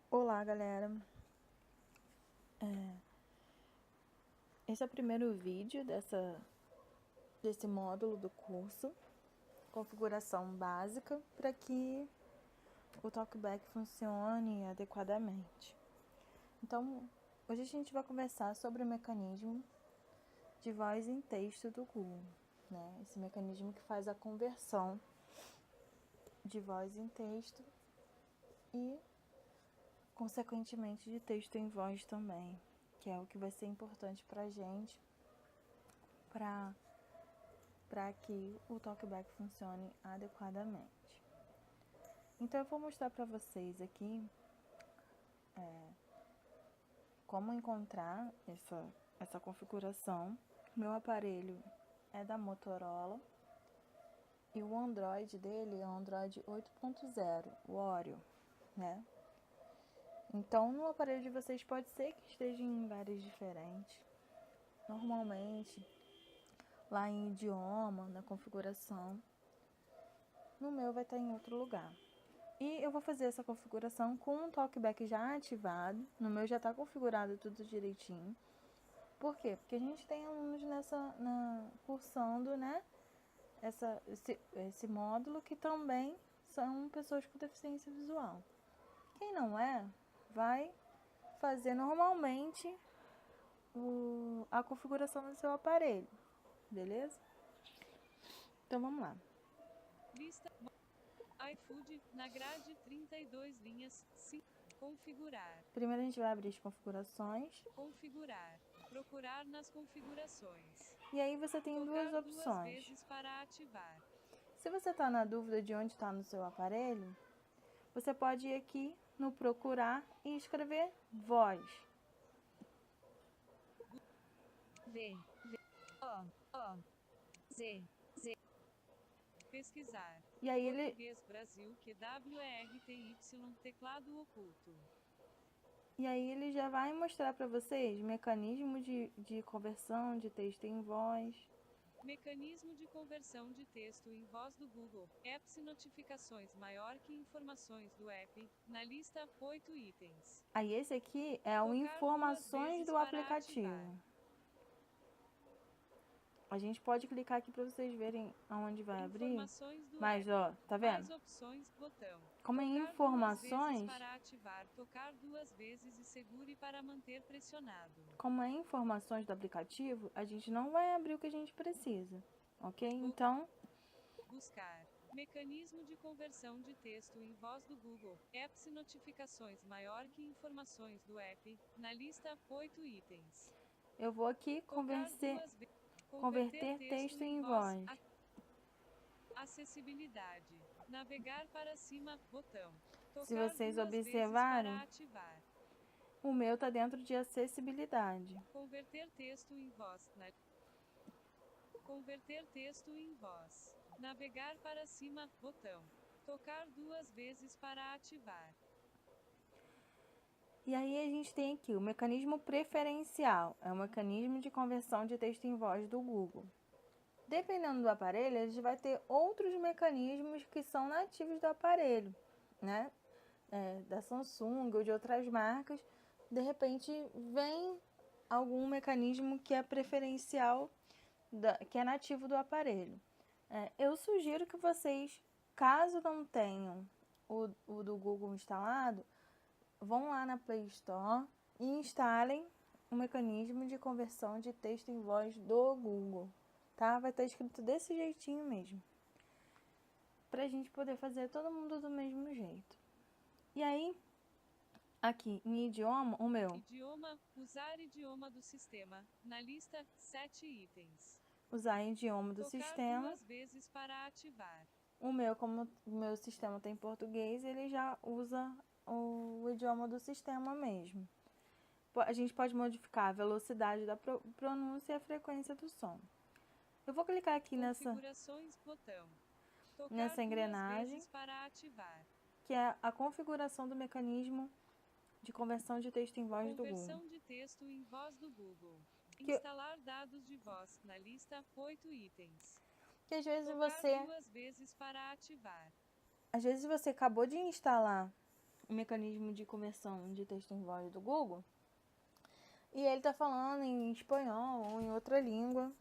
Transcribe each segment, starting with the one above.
Olá, galera. Esse é o primeiro vídeo desse módulo do curso, configuração básica para que o TalkBack funcione adequadamente. Então, hoje a gente vai conversar sobre o mecanismo de voz em texto do Google, né? Esse mecanismo que faz a conversão de voz em texto e, consequentemente, de texto em voz também, que é o que vai ser importante para a gente para que o TalkBack funcione adequadamente. Então eu vou mostrar para vocês aqui como encontrar essa configuração. Meu aparelho é da Motorola e o Android dele é o Android 8.0, o Oreo, né? Então no aparelho de vocês pode ser que esteja em lugares diferentes. Normalmente lá em idioma, na configuração, no meu vai estar em outro lugar. E eu vou fazer essa configuração com o TalkBack já ativado. No meu já está configurado tudo direitinho. Por quê? Porque a gente tem alunos cursando, né, esse módulo que também são pessoas com deficiência visual. Quem não é, vai fazer normalmente a configuração do seu aparelho, beleza? Então vamos lá. Lista iFood na grade 32 linhas. Sim. Configurar. Primeiro a gente vai abrir as configurações. Configurar. Procurar nas configurações. E aí você tem duas Tocar duas opções. vezes para ativar. Se você está na dúvida de onde está no seu aparelho, você pode ir aqui no procurar e escrever voz. Z. Pesquisar. E aí ele Português Brasil QWERTY teclado oculto. já vai mostrar para vocês mecanismo de conversão de texto em voz. Mecanismo de conversão de texto em voz do Google. Apps e notificações maior que informações do app. Na lista, 8 itens. Aí esse aqui é o informações do aplicativo. A gente pode clicar aqui para vocês verem aonde vai abrir. Mas ó, tá vendo? Mais opções, botão. Como é Tocar informações, para ativar, tocar duas vezes e segure para manter pressionado. Como é informações do aplicativo, a gente não vai abrir o que a gente precisa, ok? Então, buscar. Mecanismo de conversão de texto em voz do Google. Apps e notificações maior que informações do app. Na lista, 8 itens. Eu vou aqui converter texto em voz. Acessibilidade. Navegar para cima, botão. Se vocês observarem, o meu está dentro de acessibilidade. Converter texto em voz. Converter texto em voz. Navegar para cima, botão. Tocar duas vezes para ativar. E aí a gente tem aqui o mecanismo preferencial. É o mecanismo de conversão de texto em voz do Google. Dependendo do aparelho, a gente vai ter outros mecanismos que são nativos do aparelho, né? Da Samsung ou de outras marcas. De repente, vem algum mecanismo que é preferencial, que é nativo do aparelho. Eu sugiro que vocês, caso não tenham o do Google instalado, vão lá na Play Store e instalem o mecanismo de conversão de texto em voz do Google, tá? Vai estar escrito desse jeitinho mesmo, pra gente poder fazer todo mundo do mesmo jeito. E aí, aqui em idioma, o meu. Idioma, usar idioma do sistema. Na lista, 7 itens. Usar idioma do sistema. Duas vezes para ativar. O meu, como o meu sistema tem português, ele já usa o idioma do sistema mesmo. A gente pode modificar a velocidade da pronúncia e a frequência do som. Eu vou clicar aqui nessa engrenagem, para ativar. Que é a configuração do mecanismo de conversão de texto em voz do Google. Conversão de texto em voz do Google. Instalar dados de voz. Na lista, 8 itens. Que às vezes você... duas vezes para ativar. Às vezes você acabou de instalar o mecanismo de conversão de texto em voz do Google, e ele está falando em espanhol ou em outra língua.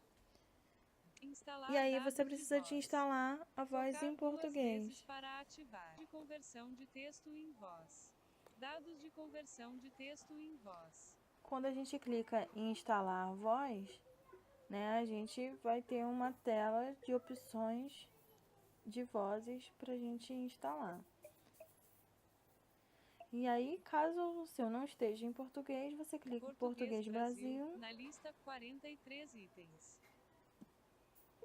Instalar E aí dados você de precisa de voz. instalar a voz Tocar em 2 vezes português. para ativar. De conversão de texto em voz. Dados de conversão de texto em voz. Quando a gente clica em instalar a voz, né, a gente vai ter uma tela de opções de vozes para a gente instalar. E aí, caso o seu não esteja em português, você clica em Português Brasil. Na lista, 43 itens.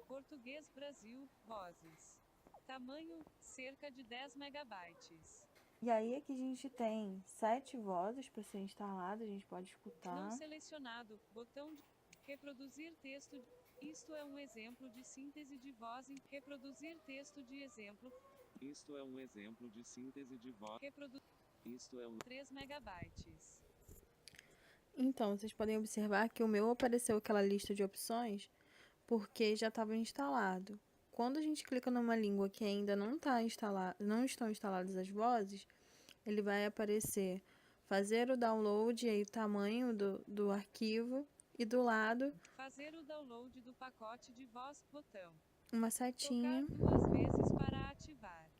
Português Brasil, vozes. Tamanho, cerca de 10 megabytes. E aí aqui a gente tem 7 vozes para ser instalado, a gente pode escutar. Não selecionado, botão de reproduzir texto. Isto é um exemplo de síntese de voz em reproduzir texto de exemplo. Isto é um exemplo de síntese de voz. Isto é um 3 megabytes. Então, vocês podem observar que o meu apareceu aquela lista de opções porque já estava instalado. Quando a gente clica numa língua que ainda não estão instaladas as vozes, ele vai aparecer fazer o download e aí o tamanho do arquivo e do lado Fazer o download do pacote de voz, botão. uma setinha Tocar 2 vezes para ativar.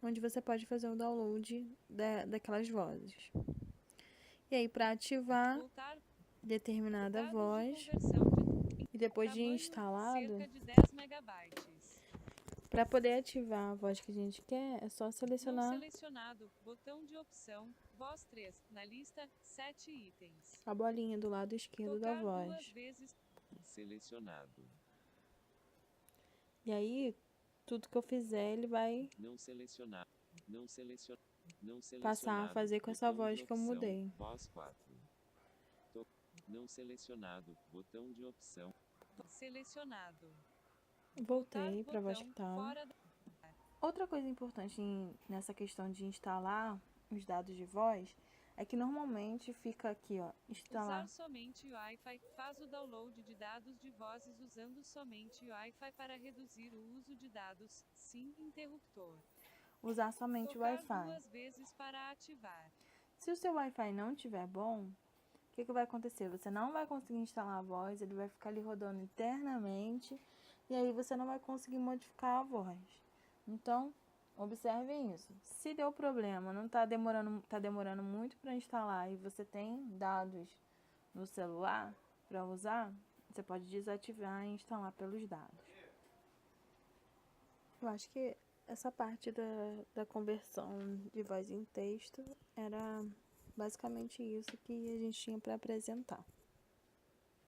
onde você pode fazer o download daquelas vozes. E aí para ativar Voltar, determinada dados de voz conversão de e depois de tamanho, instalado, cerca de 10 megabytes. para poder ativar a voz que a gente quer, é só Não selecionar selecionado, botão de opção, voz 3, na lista, 7 itens. a bolinha do lado esquerdo da Tocar 2 voz. vezes, selecionado. E aí, tudo que eu fizer, ele vai Não selecionar. Não selecionar. Não selecionado. passar a fazer com essa Botão voz de que eu opção. mudei. Voz 4. Não selecionado. Botão de opção. selecionado. Voltei para a voz que Botão, estava. fora da Outra coisa importante nessa questão de instalar os dados de voz é que normalmente fica aqui, ó, instalar. Usar somente o Wi-Fi. Faz o download de dados de vozes usando somente o Wi-Fi para reduzir o uso de dados. Sim, interruptor. Usar somente o Tocar Wi-Fi. 2 vezes para ativar. Se o seu Wi-Fi não estiver bom, o que vai acontecer? Você não vai conseguir instalar a voz, ele vai ficar ali rodando internamente e aí você não vai conseguir modificar a voz. Então, observem isso. Se deu problema, não tá demorando muito para instalar e você tem dados no celular para usar, você pode desativar e instalar pelos dados. Eu acho que essa parte da conversão de voz em texto era basicamente isso que a gente tinha para apresentar.